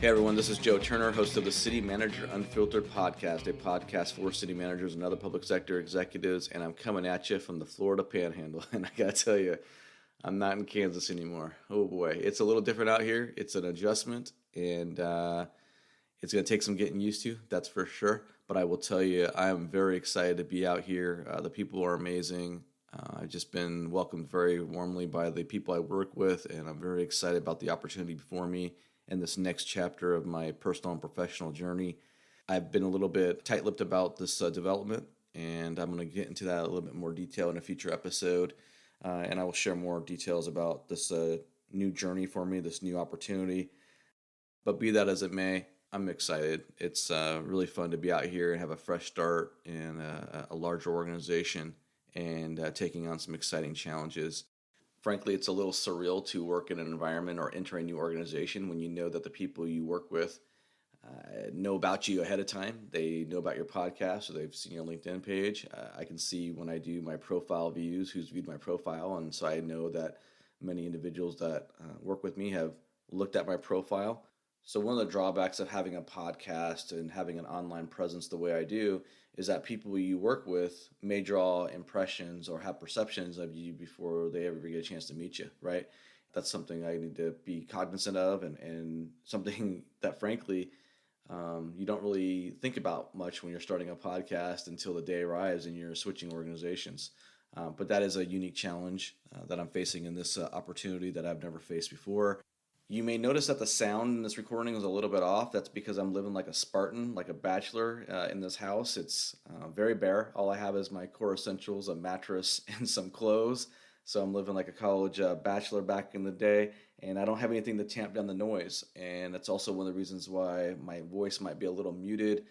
Hey everyone, this is Joe Turner, host of the City Manager Unfiltered podcast, a podcast for city managers and other public sector executives, and I'm coming at you from the Florida Panhandle. And I gotta tell you, I'm not in Kansas anymore. Oh boy, it's a little different out here. It's an adjustment, and it's gonna take some getting used to, that's for sure. But I will tell you, I am very excited to be out here. The people are amazing. I've just been welcomed very warmly by the people I work with, and I'm very excited about the opportunity before me in this next chapter of my personal and professional journey. I've been a little bit tight-lipped about this development, and I'm going to get into that a little bit more detail in a future episode. And I will share more details about this new journey for me, this new opportunity. But be that as it may, I'm excited. It's really fun to be out here and have a fresh start in a larger organization and taking on some exciting challenges. Frankly, it's a little surreal to work in an environment or enter a new organization when you know that the people you work with know about you ahead of time. They know about your podcast, or they've seen your LinkedIn page. I can see when I do my profile views who's viewed my profile, and so I know that many individuals that work with me have looked at my profile. So one of the drawbacks of having a podcast and having an online presence the way I do is that people you work with may draw impressions or have perceptions of you before they ever get a chance to meet you, right? That's something I need to be cognizant of, and something that frankly you don't really think about much when you're starting a podcast until the day arrives and you're switching organizations. But that is a unique challenge that I'm facing in this opportunity that I've never faced before. You may notice that the sound in this recording is a little bit off. That's because I'm living like a Spartan, like a bachelor in this house. It's very bare. All I have is my core essentials, a mattress, and some clothes. So I'm living like a college bachelor back in the day, and I don't have anything to tamp down the noise. And that's also one of the reasons why my voice might be a little muted.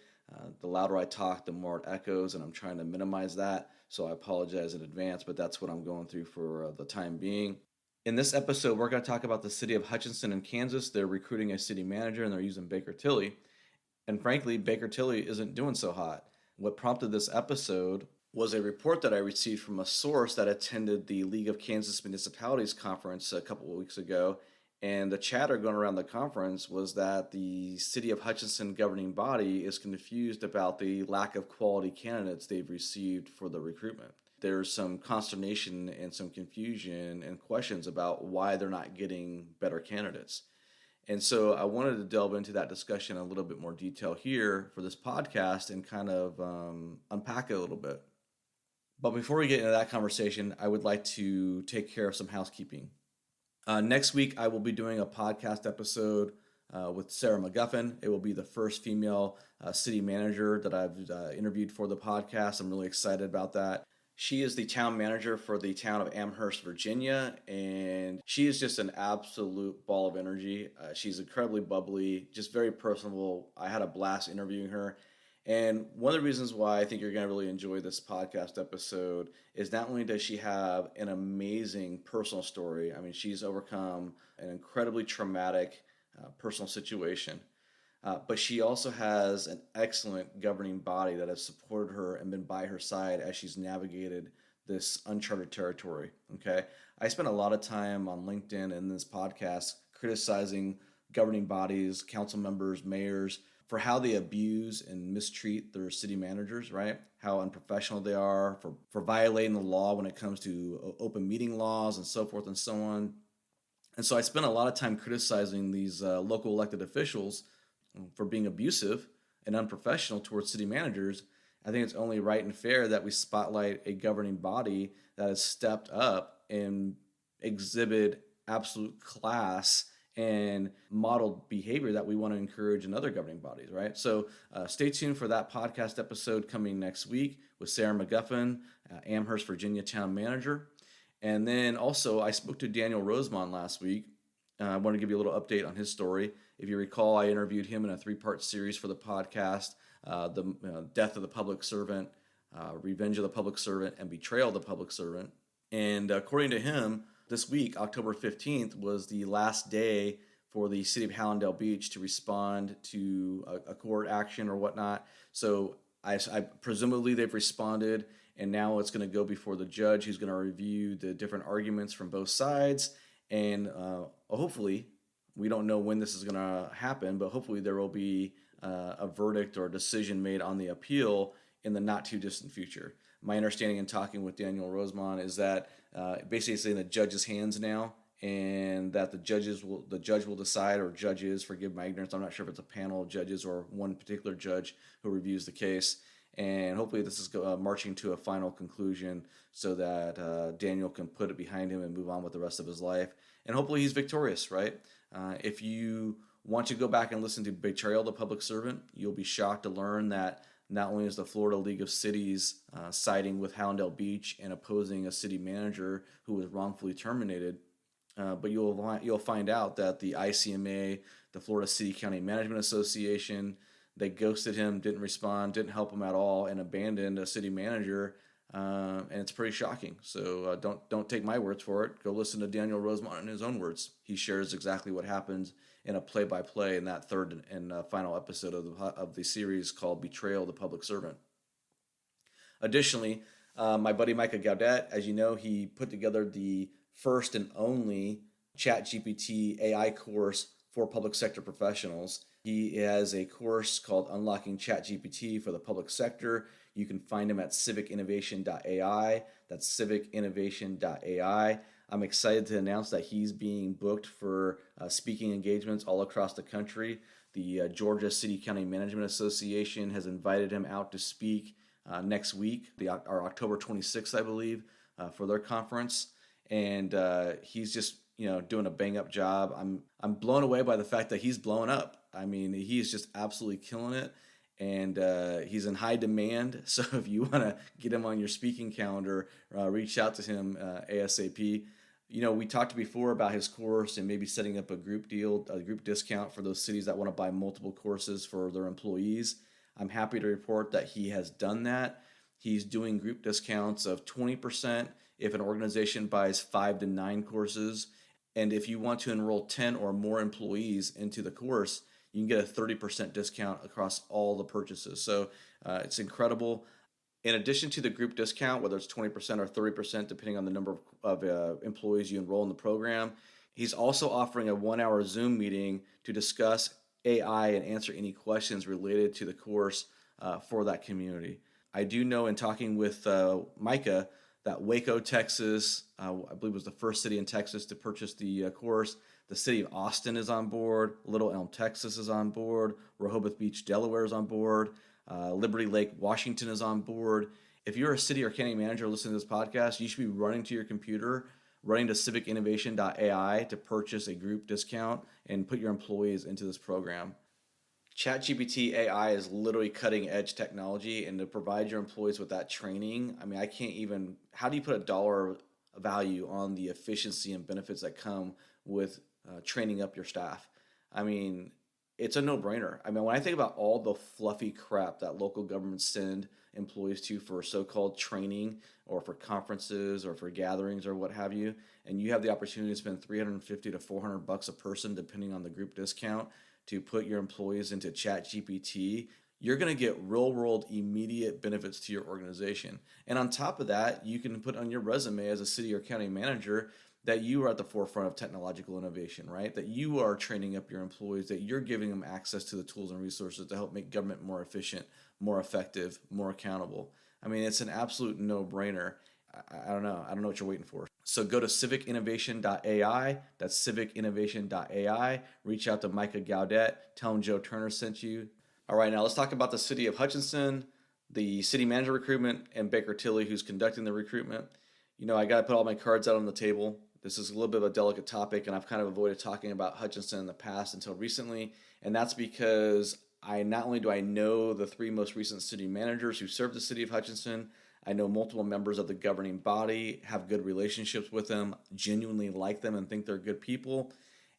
The louder I talk, the more it echoes, and I'm trying to minimize that. So I apologize in advance, but that's what I'm going through for the time being. In this episode, we're going to talk about the city of Hutchinson in Kansas. They're recruiting a city manager and they're using Baker Tilly. And frankly, Baker Tilly isn't doing so hot. What prompted this episode was a report that I received from a source that attended the League of Kansas Municipalities conference a couple of weeks ago. And the chatter going around the conference was that the city of Hutchinson governing body is confused about the lack of quality candidates they've received for the recruitment. There's some consternation and some confusion and questions about why they're not getting better candidates. And so I wanted to delve into that discussion in a little bit more detail here for this podcast and kind of unpack it a little bit. But before we get into that conversation, I would like to take care of some housekeeping. Next week, I will be doing a podcast episode with Sarah McGuffin. It will be the first female city manager that I've interviewed for the podcast. I'm really excited about that. She is the town manager for the town of Amherst, Virginia, and she is just an absolute ball of energy. She's incredibly bubbly, just very personable. I had a blast interviewing her. And one of the reasons why I think you're going to really enjoy this podcast episode is not only does she have an amazing personal story, I mean, she's overcome an incredibly traumatic personal situation. But she also has an excellent governing body that has supported her and been by her side as she's navigated this uncharted territory. Okay, I spent a lot of time on LinkedIn and this podcast criticizing governing bodies, council members, mayors for how they abuse and mistreat their city managers, right? How unprofessional they are for violating the law when it comes to open meeting laws and so forth and so on. And so I spent a lot of time criticizing these local elected officials for being abusive and unprofessional towards city managers. I think it's only right and fair that we spotlight a governing body that has stepped up and exhibit absolute class and modeled behavior that we want to encourage in other governing bodies, right? So stay tuned for that podcast episode coming next week with Sarah McGuffin, Amherst, Virginia town manager. And then also I spoke to Daniel Rosemond last week. I want to give you a little update on his story. If you recall, I interviewed him in a 3-part series for the podcast, the Death of the Public Servant, Revenge of the Public Servant, and Betrayal of the Public Servant. And according to him, this week, October 15th, was the last day for the city of Hallandale Beach to respond to a court action or whatnot. So I presumably they've responded, and now it's going to go before the judge who's going to review the different arguments from both sides and hopefully We don't know when this is going to happen, but hopefully there will be a verdict or a decision made on the appeal in the not too distant future. My understanding in talking with Daniel Rosemont is that basically it's in the judge's hands now, and that the judge will decide, or judges, forgive my ignorance, I'm not sure if it's a panel of judges or one particular judge who reviews the case. And hopefully this is marching to a final conclusion so that Daniel can put it behind him and move on with the rest of his life. And hopefully he's victorious, right? If you want to go back and listen to Betrayal of the Public Servant, you'll be shocked to learn that not only is the Florida League of Cities siding with Hallandale Beach and opposing a city manager who was wrongfully terminated, but you'll find out that the ICMA, the Florida City County Management Association, they ghosted him, didn't respond, didn't help him at all, and abandoned a city manager. And it's pretty shocking. So don't take my words for it. Go listen to Daniel Rosemont in his own words. He shares exactly what happens in a play-by-play in that third and final episode of the series called Betrayal of the Public Servant. Additionally, my buddy Micah Gaudet, as you know, he put together the first and only ChatGPT AI course for public sector professionals. He has a course called Unlocking ChatGPT for the Public Sector. You can find him at civicinnovation.ai. That's civicinnovation.ai. I'm excited to announce that he's being booked for speaking engagements all across the country. The Georgia City County Management Association has invited him out to speak next week, our October 26th, I believe, for their conference. And he's just doing a bang up job. I'm blown away by the fact that he's blowing up. I mean, he's just absolutely killing it, and he's in high demand. So if you want to get him on your speaking calendar, reach out to him ASAP. We talked before about his course and maybe setting up a group deal, a group discount for those cities that want to buy multiple courses for their employees. I'm happy to report that he has done that. He's doing group discounts of 20% if an organization buys 5 to 9 courses. And if you want to enroll 10 or more employees into the course, you can get a 30% discount across all the purchases. So it's incredible. In addition to the group discount, whether it's 20% or 30%, depending on the number of employees you enroll in the program, he's also offering a 1-hour Zoom meeting to discuss AI and answer any questions related to the course for that community. I do know in talking with Micah that Waco, Texas, I believe was the first city in Texas to purchase the course. The city of Austin is on board. Little Elm, Texas is on board. Rehoboth Beach, Delaware is on board. Liberty Lake, Washington is on board. If you're a city or county manager listening to this podcast, you should be running to your computer, running to civicinnovation.ai to purchase a group discount and put your employees into this program. ChatGPT AI is literally cutting edge technology, and to provide your employees with that training, I mean, how do you put a dollar value on the efficiency and benefits that come with training up your staff? I mean, it's a no-brainer. I mean, when I think about all the fluffy crap that local governments send employees to for so-called training or for conferences or for gatherings or what have you, and you have the opportunity to spend $350 to $400 a person, depending on the group discount, to put your employees into ChatGPT, you're going to get real-world immediate benefits to your organization. And on top of that, you can put on your resume as a city or county manager that you are at the forefront of technological innovation, right? That you are training up your employees, that you're giving them access to the tools and resources to help make government more efficient, more effective, more accountable. I mean, it's an absolute no-brainer. I don't know what you're waiting for. So go to civicinnovation.ai. That's civicinnovation.ai. Reach out to Micah Gaudet. Tell him Joe Turner sent you. All right, now let's talk about the city of Hutchinson, the city manager recruitment, and Baker Tilly, who's conducting the recruitment. I got to put all my cards out on the table. This is a little bit of a delicate topic, and I've kind of avoided talking about Hutchinson in the past until recently, and that's because not only do I know the 3 most recent city managers who served the city of Hutchinson, I know multiple members of the governing body, have good relationships with them, genuinely like them and think they're good people.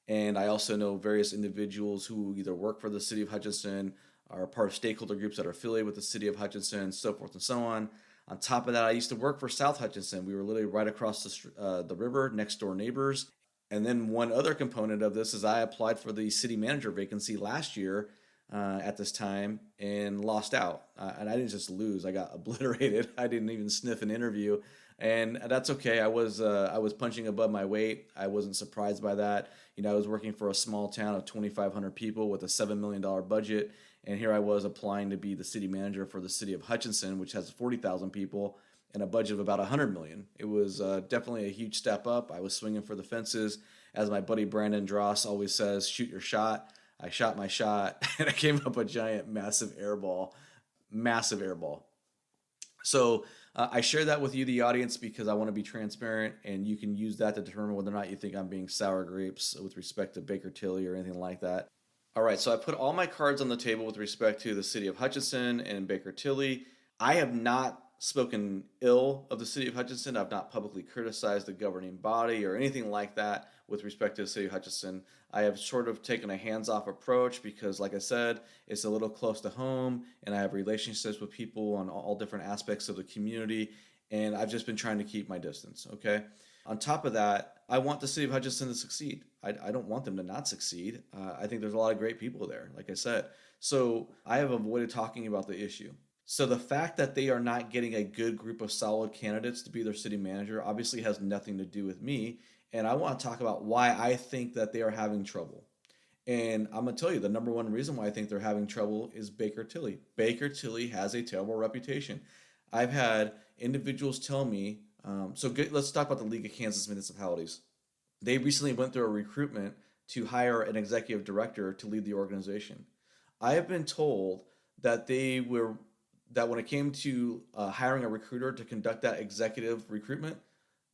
And I also know various individuals who either work for the city of Hutchinson, are part of stakeholder groups that are affiliated with the city of Hutchinson, so forth and so on. On top of that, I used to work for South Hutchinson. We were literally right across the river, next door neighbors. And then one other component of this is I applied for the city manager vacancy last year at this time and lost out. And I didn't just lose; I got obliterated. I didn't even sniff an interview, and that's okay. I was punching above my weight. I wasn't surprised by that. I was working for a small town of 2,500 people with a $7 million budget, and here I was applying to be the city manager for the city of Hutchinson, which has 40,000 people and a budget of about 100 million. It was definitely a huge step up. I was swinging for the fences. As my buddy Brandon Dross always says, shoot your shot. I shot my shot, and I came up a giant, massive air ball. Massive air ball. So I share that with you, the audience, because I want to be transparent, and you can use that to determine whether or not you think I'm being sour grapes with respect to Baker Tilly or anything like that. All right, so I put all my cards on the table with respect to the city of Hutchinson and Baker Tilly. I have not spoken ill of the city of Hutchinson. I've not publicly criticized the governing body or anything like that with respect to the city of Hutchinson. I have sort of taken a hands-off approach because, like I said, it's a little close to home, and I have relationships with people on all different aspects of the community, and I've just been trying to keep my distance, okay? On top of that, I want the city of Hutchinson to succeed. I don't want them to not succeed. I think there's a lot of great people there, like I said. So I have avoided talking about the issue. So the fact that they are not getting a good group of solid candidates to be their city manager obviously has nothing to do with me. And I want to talk about why I think that they are having trouble. And I'm going to tell you the number one reason why I think they're having trouble is Baker Tilly. Baker Tilly has a terrible reputation. I've had individuals tell me, let's talk about the League of Kansas Municipalities. They recently went through a recruitment to hire an executive director to lead the organization. I have been told that that when it came to hiring a recruiter to conduct that executive recruitment,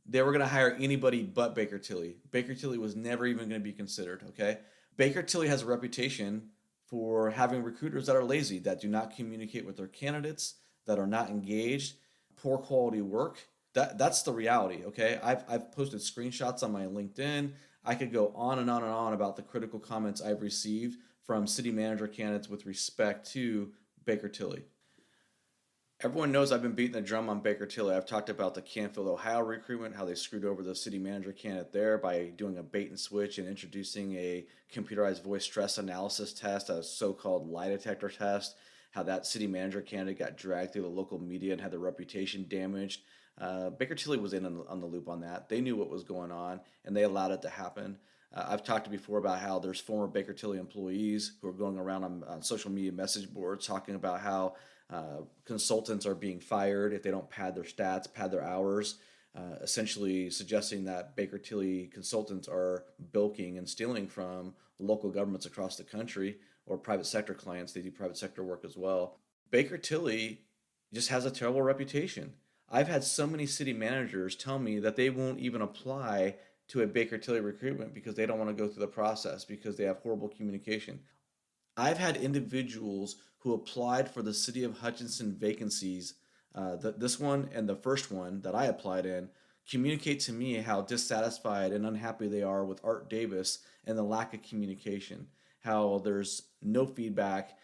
they were going to hire anybody but Baker Tilly. Baker Tilly was never even going to be considered, okay? Baker Tilly has a reputation for having recruiters that are lazy, that do not communicate with their candidates, that are not engaged, poor quality work. That's the reality, okay? I've posted screenshots on my LinkedIn. I could go on and on and on about the critical comments I've received from city manager candidates with respect to Baker Tilly. Everyone knows I've been beating the drum on Baker Tilly. I've talked about the Canfield, Ohio recruitment, how they screwed over the city manager candidate there by doing a bait and switch and introducing a computerized voice stress analysis test, a so-called lie detector test, how that city manager candidate got dragged through the local media and had their reputation damaged. Baker Tilly was on the loop on that. They knew what was going on, and they allowed it to happen. I've talked before about how there's former Baker Tilly employees who are going around on social media message boards talking about how consultants are being fired if they don't pad their stats, pad their hours, essentially suggesting that Baker Tilly consultants are bilking and stealing from local governments across the country or private sector clients. They do private sector work as well. Baker Tilly just has a terrible reputation. I've had so many city managers tell me that they won't even apply to a Baker Tilly recruitment because they don't want to go through the process because they have horrible communication. I've had individuals who applied for the city of Hutchinson vacancies, this one and the first one that I applied in, communicate to me how dissatisfied and unhappy they are with Art Davis and the lack of communication, how there's no feedback.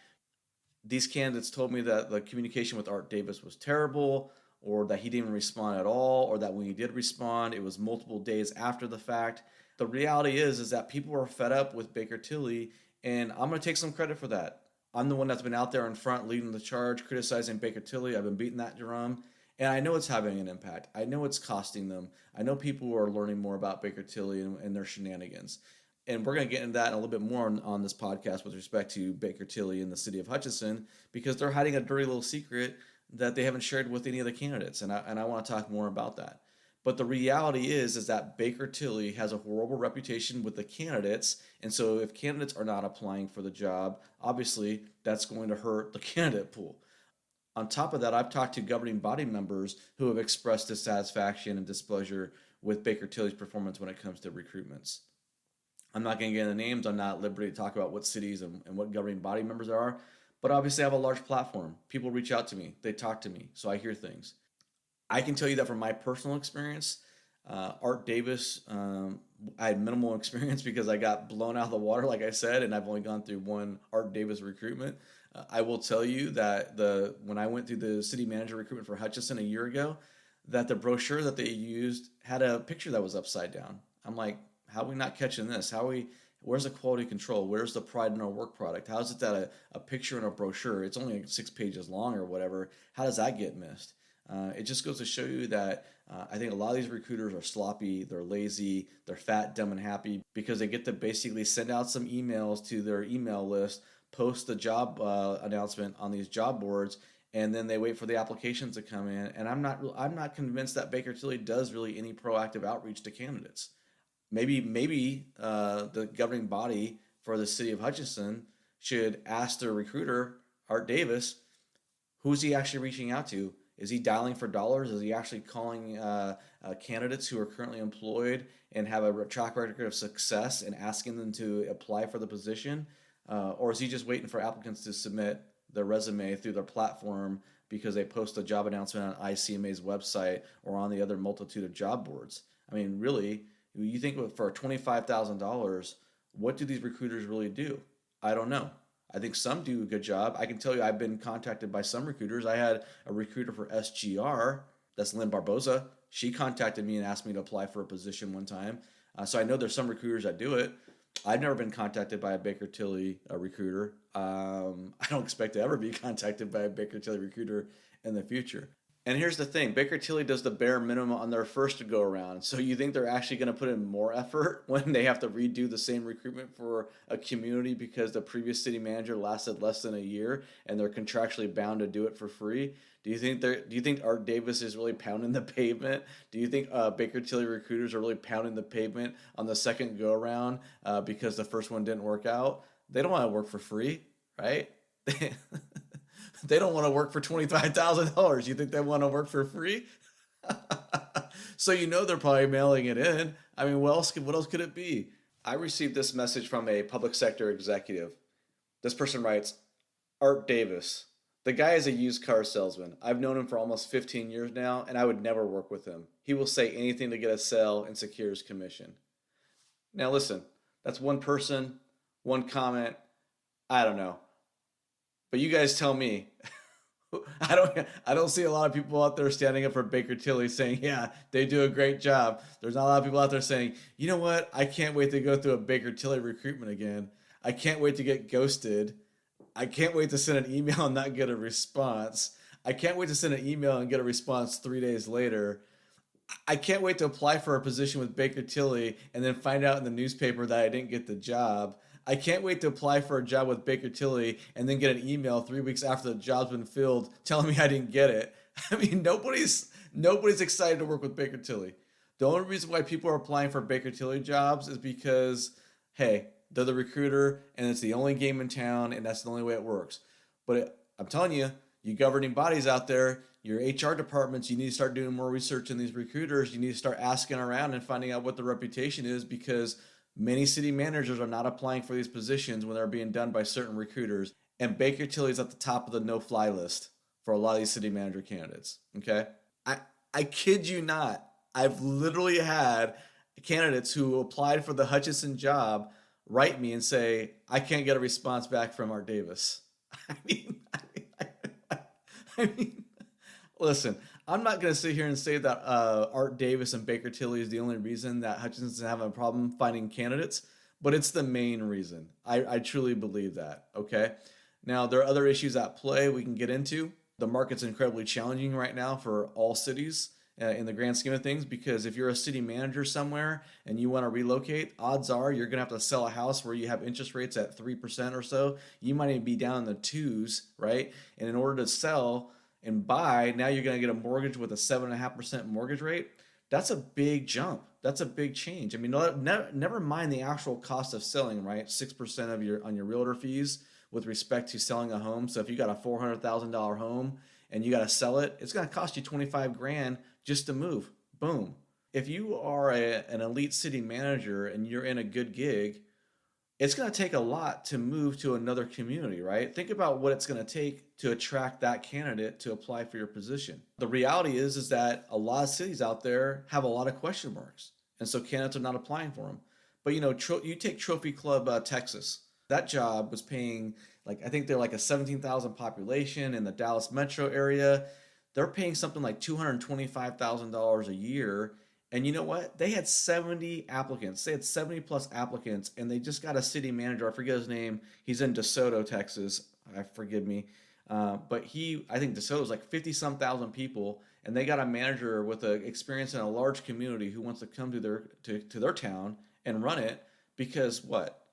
These candidates told me that the communication with Art Davis was terrible, or that he didn't even respond at all, or that when he did respond, it was multiple days after the fact. The reality is that people are fed up with Baker Tilly, and I'm going to take some credit for that. I'm the one that's been out there in front leading the charge, criticizing Baker Tilly. I've been beating that drum, and I know it's having an impact. I know it's costing them. I know people are learning more about Baker Tilly and their shenanigans. And we're going to get into that a little bit more on this podcast with respect to Baker Tilly and the city of Hutchinson, because they're hiding a dirty little secret that they haven't shared with any of the candidates, and I want to talk more about that. But the reality is that Baker Tilly has a horrible reputation with the candidates, and so if candidates are not applying for the job, obviously that's going to hurt the candidate pool. On top of that, I've talked to governing body members who have expressed dissatisfaction and displeasure with Baker Tilly's performance when it comes to recruitments. I'm not going to get into names. I'm not at liberty to talk about what cities and what governing body members there are. But obviously I have a large platform. People reach out to me. They talk to me. So I hear things. I can tell you that from my personal experience, Art Davis, I had minimal experience because I got blown out of the water, like I said, and I've only gone through one Art Davis recruitment. I will tell you that when I went through the city manager recruitment for Hutchinson a year ago, that the brochure that they used had a picture that was upside down. I'm like, how are we not catching this? How Where's the quality control? Where's the pride in our work product? How is it that a picture in a brochure, it's only like 6 pages long or whatever, how does that get missed? It just goes to show you that I think a lot of these recruiters are sloppy, they're lazy, they're fat, dumb, and happy because they get to basically send out some emails to their email list, post the job announcement on these job boards, and then they wait for the applications to come in. And I'm not convinced that Baker Tilly does really any proactive outreach to candidates. Maybe the governing body for the city of Hutchinson should ask their recruiter, Art Davis, who's he actually reaching out to? Is he dialing for dollars? Is he actually calling candidates who are currently employed and have a track record of success and asking them to apply for the position? Or is he just waiting for applicants to submit their resume through their platform because they post a job announcement on ICMA's website or on the other multitude of job boards? I mean, really, you think for $25,000, what do these recruiters really do? I don't know. I think some do a good job. I can tell you I've been contacted by some recruiters. I had a recruiter for SGR, that's Lynn Barboza. She contacted me and asked me to apply for a position one time. So I know there's some recruiters that do it. I've never been contacted by a Baker Tilly recruiter. I don't expect to ever be contacted by a Baker Tilly recruiter in the future. And here's the thing, Baker Tilly does the bare minimum on their first go around. So you think they're actually going to put in more effort when they have to redo the same recruitment for a community because the previous city manager lasted less than a year and they're contractually bound to do it for free? Do you think Art Davis is really pounding the pavement? Do you think Baker Tilly recruiters are really pounding the pavement on the second go around because the first one didn't work out? They don't want to work for free, right? They don't want to work for $25,000. You think they want to work for free? So they're probably mailing it in. I mean, what else could it be? I received this message from a public sector executive. This person writes, Art Davis. The guy is a used car salesman. I've known him for almost 15 years now, and I would never work with him. He will say anything to get a sale and secure his commission. Now listen, that's one person, one comment. I don't know. But you guys tell me. I don't see a lot of people out there standing up for Baker Tilly saying, yeah, they do a great job. There's not a lot of people out there saying, you know what? I can't wait to go through a Baker Tilly recruitment again. I can't wait to get ghosted. I can't wait to send an email and not get a response. I can't wait to send an email and get a response 3 days later. I can't wait to apply for a position with Baker Tilly and then find out in the newspaper that I didn't get the job. I can't wait to apply for a job with Baker Tilly and then get an email 3 weeks after the job's been filled telling me I didn't get it. I mean, nobody's excited to work with Baker Tilly. The only reason why people are applying for Baker Tilly jobs is because, hey, they're the recruiter and it's the only game in town and that's the only way it works. But I'm telling you, you governing bodies out there, your HR departments, you need to start doing more research in these recruiters. You need to start asking around and finding out what the reputation is because many city managers are not applying for these positions when they're being done by certain recruiters. And Baker Tilly is at the top of the no-fly list for a lot of these city manager candidates. Okay? I kid you not. I've literally had candidates who applied for the Hutchinson job write me and say, I can't get a response back from Art Davis. I mean, listen, I'm not going to sit here and say that Art Davis and Baker Tilly is the only reason that Hutchinson's having a problem finding candidates, but it's the main reason. I truly believe that, okay? Now, there are other issues at play we can get into. The market's incredibly challenging right now for all cities in the grand scheme of things because if you're a city manager somewhere and you want to relocate, odds are you're going to have to sell a house where you have interest rates at 3% or so. You might even be down in the twos, right? And in order to sell and buy, now you're going to get a mortgage with a 7.5% mortgage rate. That's a big jump. That's a big change. I mean, never mind the actual cost of selling, right? 6% of your realtor fees with respect to selling a home. So if you got a $400,000 home and you got to sell it, it's going to cost you $25,000 just to move. Boom. If you are an elite city manager and you're in a good gig, it's going to take a lot to move to another community, right? Think about what it's going to take to attract that candidate to apply for your position. The reality is that a lot of cities out there have a lot of question marks, and so candidates are not applying for them. But you take Trophy Club, Texas. That job was paying, I think they're like a 17,000 population in the Dallas metro area. They're paying something like $225,000 a year, And you know what? They had 70 applicants. They had 70 plus applicants, and they just got a city manager. I forget his name. He's in DeSoto, Texas. Forgive me. But I think DeSoto's like 50 some thousand people, and they got a manager with a experience in a large community who wants to come to their town and run it because what?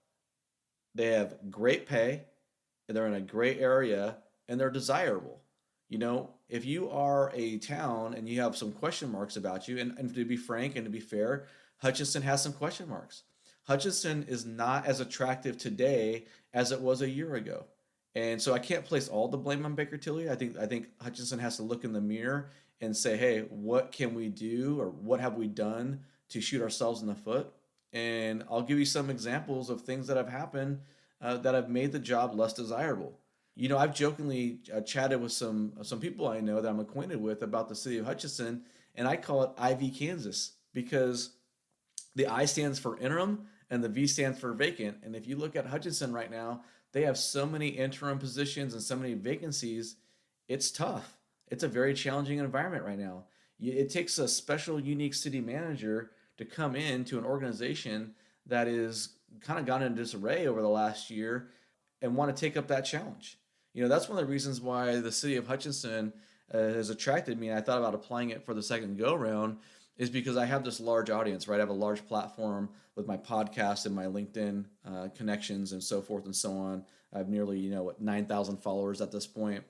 They have great pay, they're in a great area, and they're desirable. If you are a town and you have some question marks about you, and to be frank and to be fair, Hutchinson has some question marks. Hutchinson is not as attractive today as it was a year ago. And so I can't place all the blame on Baker Tilly. I think Hutchinson has to look in the mirror and say, hey, what can we do or what have we done to shoot ourselves in the foot? And I'll give you some examples of things that have happened that have made the job less desirable. I've jokingly chatted with some people I know that I'm acquainted with about the city of Hutchinson, and I call it IV Kansas because the I stands for interim and the V stands for vacant. And if you look at Hutchinson right now, they have so many interim positions and so many vacancies. It's tough. It's a very challenging environment right now. It takes a special, unique city manager to come into an organization that is kind of gone into disarray over the last year and want to take up that challenge. That's one of the reasons why the city of Hutchinson has attracted me. And I thought about applying it for the second go round is because I have this large audience, right? I have a large platform with my podcast and my LinkedIn connections and so forth and so on. I have nearly, 9,000 followers at this point.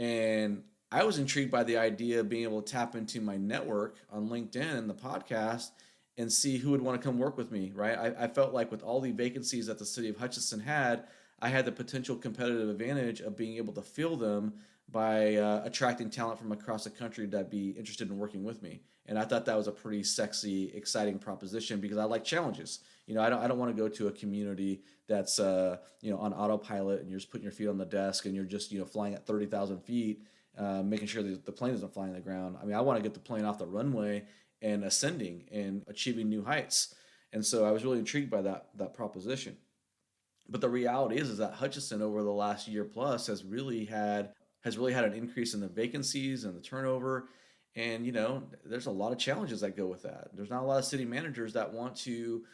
And I was intrigued by the idea of being able to tap into my network on LinkedIn and the podcast and see who would want to come work with me, right? I felt like with all the vacancies that the city of Hutchinson had, I had the potential competitive advantage of being able to fill them by attracting talent from across the country that'd be interested in working with me. And I thought that was a pretty sexy, exciting proposition because I like challenges. I don't want to go to a community that's on autopilot and you're just putting your feet on the desk and you're just flying at 30,000 feet, making sure that the plane isn't flying on the ground. I want to get the plane off the runway and ascending and achieving new heights. And so I was really intrigued by that proposition. But the reality is that Hutchinson over the last year plus has really had an increase in the vacancies and the turnover. And there's a lot of challenges that go with that. There's not a lot of city managers that want to.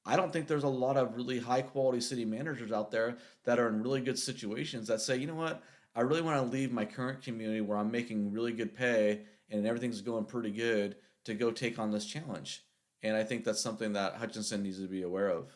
I don't think there's a lot of really high quality city managers out there that are in really good situations that say, you know what, I really want to leave my current community where I'm making really good pay and everything's going pretty good to go take on this challenge. And I think that's something that Hutchinson needs to be aware of.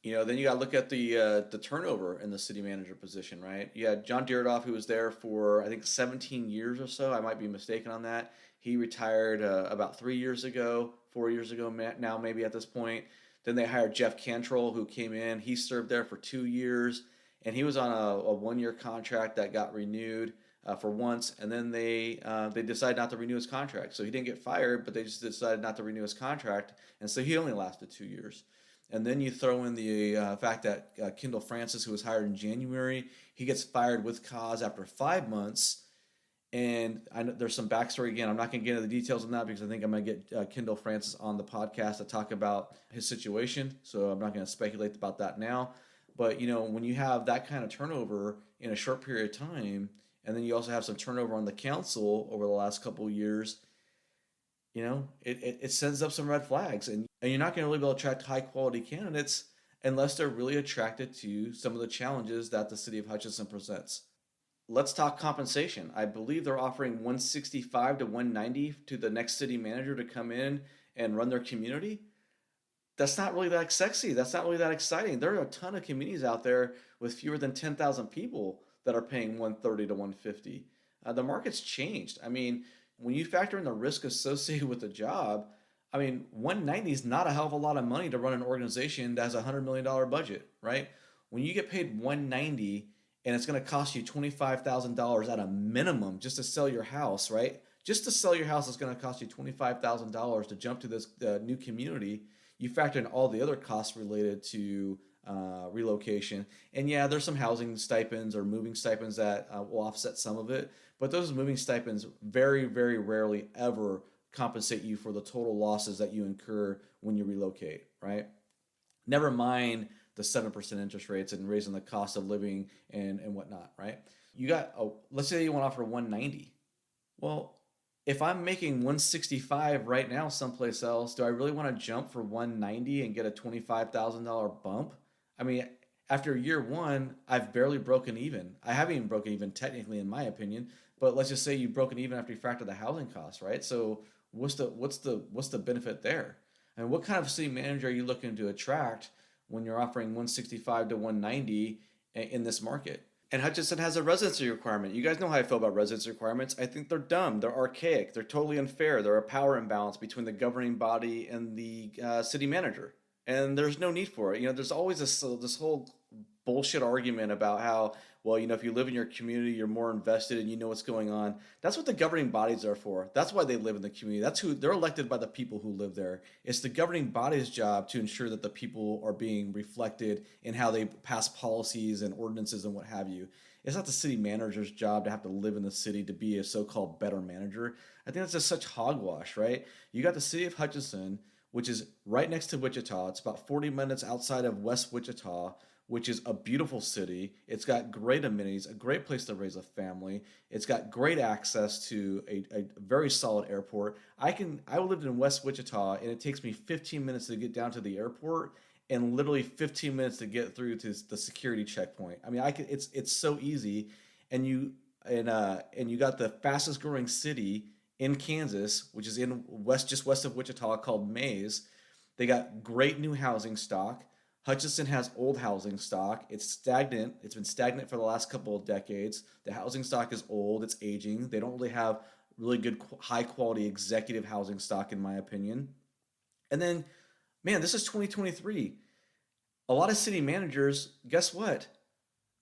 Then you got to look at the turnover in the city manager position, right? You had John Deerdoff, who was there for, I think, 17 years or so. I might be mistaken on that. He retired about 3 years ago, 4 years ago now, maybe at this point. Then they hired Jeff Cantrell, who came in. He served there for 2 years, and he was on a 1 year contract that got renewed for once, and then they decided not to renew his contract. So he didn't get fired, but they just decided not to renew his contract, and so he only lasted 2 years. And then you throw in the fact that Kendall Francis, who was hired in January, he gets fired with cause after 5 months. And I know there's some backstory. Again, I'm not going to get into the details on that because I think I'm going to get Kendall Francis on the podcast to talk about his situation. So I'm not going to speculate about that now. But, when you have that kind of turnover in a short period of time, and then you also have some turnover on the council over the last couple of years, it sends up some red flags. And you're not going to really be able to attract high quality candidates unless they're really attracted to some of the challenges that the city of Hutchinson presents. Let's talk compensation. I believe they're offering $165 to $190 to the next city manager to come in and run their community. That's not really that sexy. That's not really that exciting. There are a ton of communities out there with fewer than 10,000 people that are paying $130 to $150. The market's changed. When you factor in the risk associated with the job, $190 is not a hell of a lot of money to run an organization that has a $100 million budget, right? When you get paid $190 and it's going to cost you $25,000 at a minimum just to sell your house, right? Just to sell your house is going to cost you $25,000 to jump to this new community. You factor in all the other costs related to relocation. And yeah, there's some housing stipends or moving stipends that will offset some of it. But those moving stipends very, very rarely ever compensate you for the total losses that you incur when you relocate, right? Never mind the 7% interest rates and raising the cost of living and whatnot, right? Let's say you want to offer $190. Well, if I'm making 165 right now someplace else, do I really want to jump for 190 and get a $25,000 bump? I mean, after year one, I've barely broken even. I haven't even broken even technically, in my opinion. But let's just say you've broken even after you factor the housing costs, right? So what's the benefit there? And what kind of city manager are you looking to attract when you're offering 165 to 190 in this market? And Hutchinson has a residency requirement. You guys know how I feel about residency requirements. I think they're dumb. They're archaic. They're totally unfair. They're a power imbalance between the governing body and the city manager. And there's no need for it. There's always this whole bullshit argument about how, well, if you live in your community, you're more invested and you know what's going on. That's what the governing bodies are for. That's why they live in the community. That's who they're elected by, the people who live there. It's the governing body's job to ensure that the people are being reflected in how they pass policies and ordinances and what have you. It's not the city manager's job to have to live in the city to be a so-called better manager. I think that's just such hogwash, right? You got the city of Hutchinson, which is right next to Wichita. It's about 40 minutes outside of West Wichita, which is a beautiful city. It's got great amenities, a great place to raise a family. It's got great access to a very solid airport. I lived in West Wichita, and it takes me 15 minutes to get down to the airport and literally 15 minutes to get through to the security checkpoint. I mean, it's so easy. And you got the fastest growing city in Kansas, which is just west of Wichita, called Mays. They got great new housing stock. Hutchinson has old housing stock. It's stagnant. It's been stagnant for the last couple of decades. The housing stock is old. It's aging. They don't really have really good, high quality executive housing stock, in my opinion. And then, man, this is 2023. A lot of city managers, guess what?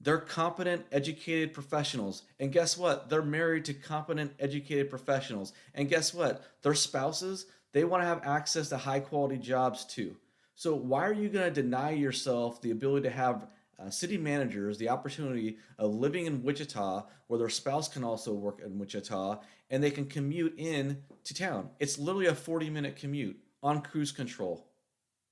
They're competent, educated professionals. And guess what? They're married to competent, educated professionals. And guess what? Their spouses, they want to have access to high quality jobs too. So why are you going to deny yourself the ability to have city managers the opportunity of living in Wichita, where their spouse can also work in Wichita, and they can commute in to town? It's literally a 40-minute commute on cruise control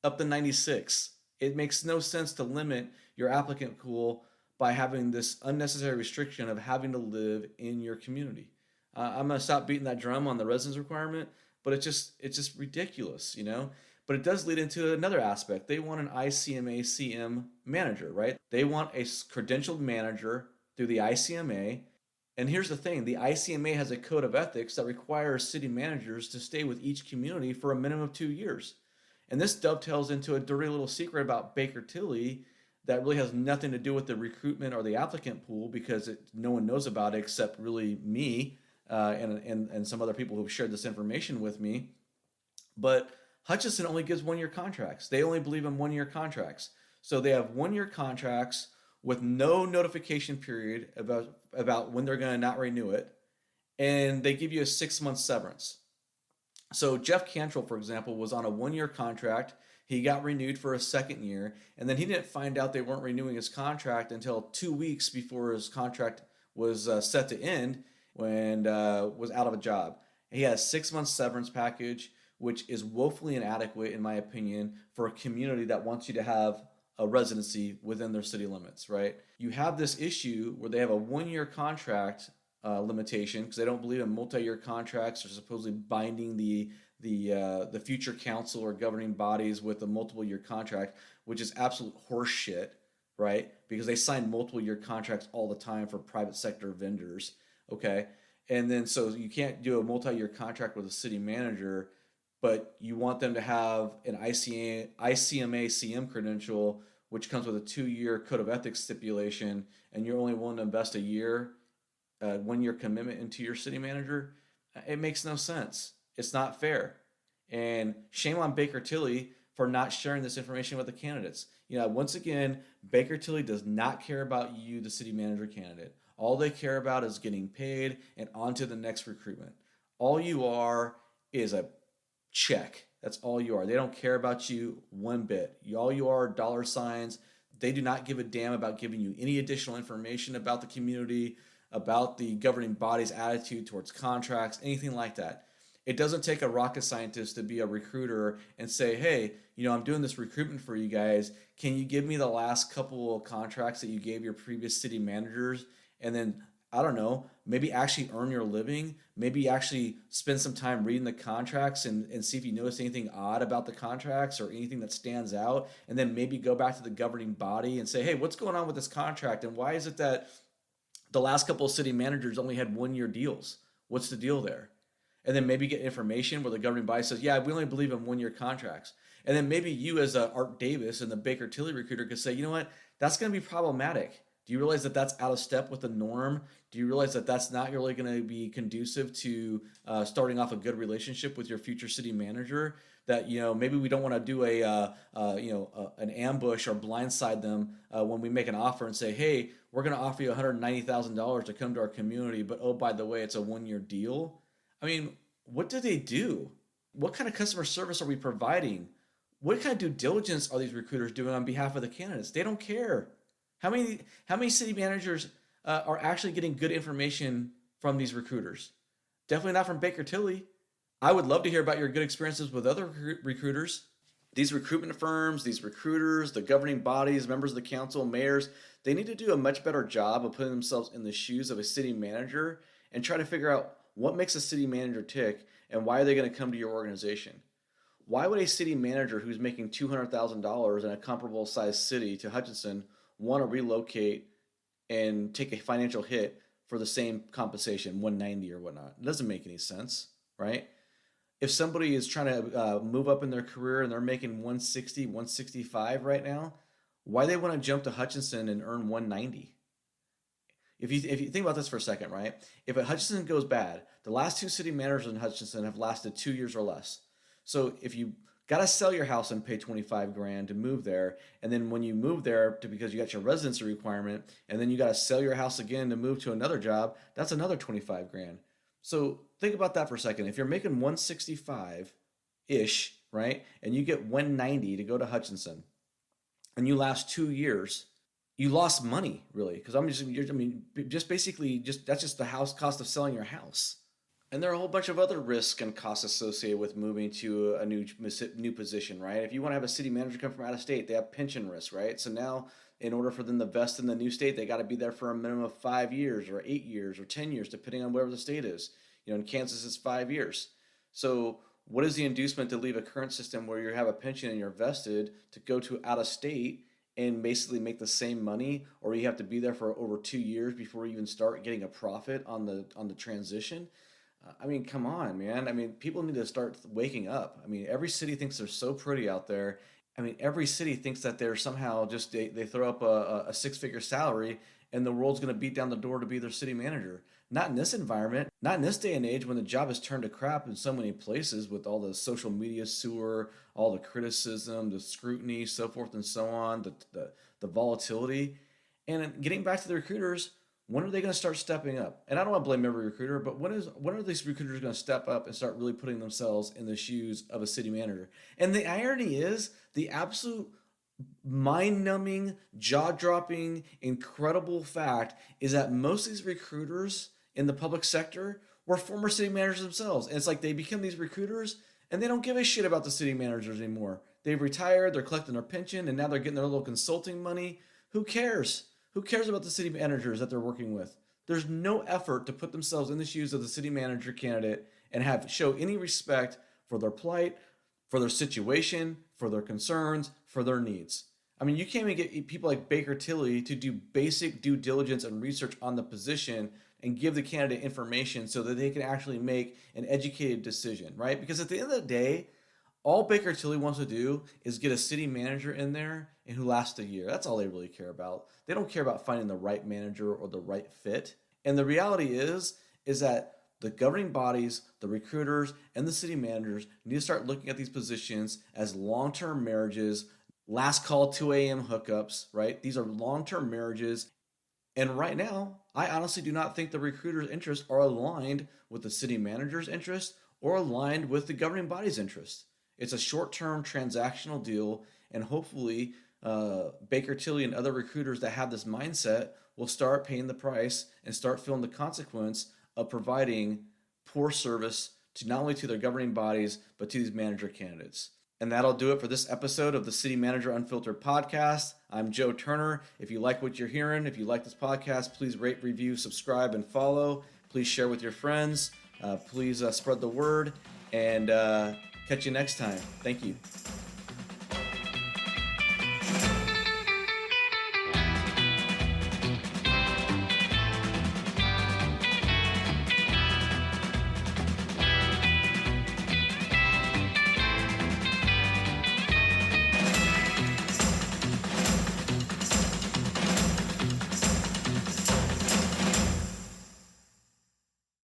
up the 96. It makes no sense to limit your applicant pool by having this unnecessary restriction of having to live in your community. I'm going to stop beating that drum on the residence requirement, but it's just ridiculous. But it does lead into another aspect. They want an ICMA CM manager, right? They want a credentialed manager through the ICMA. And here's the thing, the ICMA has a code of ethics that requires city managers to stay with each community for a minimum of 2 years. And this dovetails into a dirty little secret about Baker Tilly that really has nothing to do with the recruitment or the applicant pool, because no one knows about it except really me and some other people who've shared this information with me. But Hutchinson only gives 1-year contracts. They only believe in 1-year contracts. So they have 1-year contracts with no notification period about when they're going to not renew it. And they give you a 6-month severance. So Jeff Cantrell, for example, was on a 1-year contract. He got renewed for a second year, and then he didn't find out they weren't renewing his contract until 2 weeks before his contract was set to end, when was out of a job. He had a 6-month severance package, which is woefully inadequate, in my opinion, for a community that wants you to have a residency within their city limits, right? You have this issue where they have a 1-year contract limitation, because they don't believe in multi-year contracts or supposedly binding the future council or governing bodies with a multiple year contract, which is absolute horse shit, right? Because they sign multiple year contracts all the time for private sector vendors, okay? And then so you can't do a multi-year contract with a city manager, but you want them to have an ICMA CM credential, which comes with a 2-year code of ethics stipulation, and you're only willing to invest a year, 1-year commitment into your city manager. It makes no sense. It's not fair. And shame on Baker Tilly for not sharing this information with the candidates. Once again, Baker Tilly does not care about you, the city manager candidate. All they care about is getting paid and on to the next recruitment. All you are is a check. That's all you are. They don't care about you one bit. All you are dollar signs. They do not give a damn about giving you any additional information about the community, about the governing body's attitude towards contracts, anything like that. It doesn't take a rocket scientist to be a recruiter and say, hey, I'm doing this recruitment for you guys. Can you give me the last couple of contracts that you gave your previous city managers? And then I don't know, maybe actually earn your living, maybe actually spend some time reading the contracts and see if you notice anything odd about the contracts or anything that stands out, and then maybe go back to the governing body and say, hey, what's going on with this contract, and why is it that the last couple of city managers only had 1 year deals? What's the deal there? And then maybe get information where the governing body says, yeah, we only believe in 1 year contracts. And then maybe you, as Art Davis and the Baker Tilly recruiter, could say, you know what, that's going to be problematic. Do you realize that that's out of step with the norm? Do you realize that that's not really going to be conducive to starting off a good relationship with your future city manager? That, maybe we don't want to do an ambush or blindside them when we make an offer and say, hey, we're going to offer you $190,000 to come to our community, but oh, by the way, it's a 1 year deal. I mean, what do they do? What kind of customer service are we providing? What kind of due diligence are these recruiters doing on behalf of the candidates? They don't care. How many city managers are actually getting good information from these recruiters? Definitely not from Baker Tilly. I would love to hear about your good experiences with other recruiters. These recruitment firms, these recruiters, the governing bodies, members of the council, mayors, they need to do a much better job of putting themselves in the shoes of a city manager and try to figure out what makes a city manager tick and why are they going to come to your organization. Why would a city manager who's making $200,000 in a comparable sized city to Hutchinson want to relocate and take a financial hit for the same compensation, 190 or whatnot? It doesn't make any sense, right? If somebody is trying to move up in their career and they're making 160, 165 right now, why they want to jump to Hutchinson and earn 190? If you think about this for a second, right? If a Hutchinson goes bad, the last two city managers in Hutchinson have lasted 2 years or less. So if you got to sell your house and pay 25 grand to move there, and then when you move there because you got your residency requirement, and then you got to sell your house again to move to another job, that's another 25 grand. So think about that for a second. If you're making 165 ish, right, and you get 190 to go to Hutchinson, and you last 2 years, you lost money really, because just basically that's just the house cost of selling your house. And there are a whole bunch of other risks and costs associated with moving to a new position, right? If you want to have a city manager come from out of state, they have pension risk, right? So now, in order for them to vest in the new state, they got to be there for a minimum of 5 years, or 8 years, or 10 years, depending on wherever the state is. In Kansas, it's 5 years. So, what is the inducement to leave a current system where you have a pension and you're vested to go to out of state and basically make the same money, or you have to be there for over 2 years before you even start getting a profit on the transition? Come on, man. People need to start waking up. Every city thinks they're so pretty out there. Every city thinks that they're somehow just they throw up a six-figure salary and the world's going to beat down the door to be their city manager. Not in this environment. Not in this day and age when the job is turned to crap in so many places with all the social media sewer, all the criticism, the scrutiny, so forth and so on, the volatility. And getting back to the recruiters, when are they going to start stepping up? And I don't want to blame every recruiter, but when are these recruiters going to step up and start really putting themselves in the shoes of a city manager? And the irony is, the absolute mind-numbing, jaw-dropping, incredible fact is that most of these recruiters in the public sector were former city managers themselves. And it's like they become these recruiters and they don't give a shit about the city managers anymore. They've retired, they're collecting their pension, and now they're getting their little consulting money. Who cares? Who cares about the city managers that they're working with? There's no effort to put themselves in the shoes of the city manager candidate and show any respect for their plight, for their situation, for their concerns, for their needs. You can't even get people like Baker Tilly to do basic due diligence and research on the position and give the candidate information so that they can actually make an educated decision, right? Because at the end of the day, all Baker Tilly wants to do is get a city manager in there and who lasts a year. That's all they really care about. They don't care about finding the right manager or the right fit. And the reality is that the governing bodies, the recruiters, and the city managers need to start looking at these positions as long-term marriages, last call 2 a.m. hookups, right? These are long-term marriages. And right now, I honestly do not think the recruiter's interests are aligned with the city manager's interests or aligned with the governing body's interests. It's a short-term transactional deal, and hopefully Baker Tilly and other recruiters that have this mindset will start paying the price and start feeling the consequence of providing poor service to not only to their governing bodies, but to these manager candidates. And that'll do it for this episode of the City Manager Unfiltered podcast. I'm Joe Turner. If you like what you're hearing, if you like this podcast, please rate, review, subscribe, and follow. Please share with your friends. Please spread the word. And catch you next time. Thank you.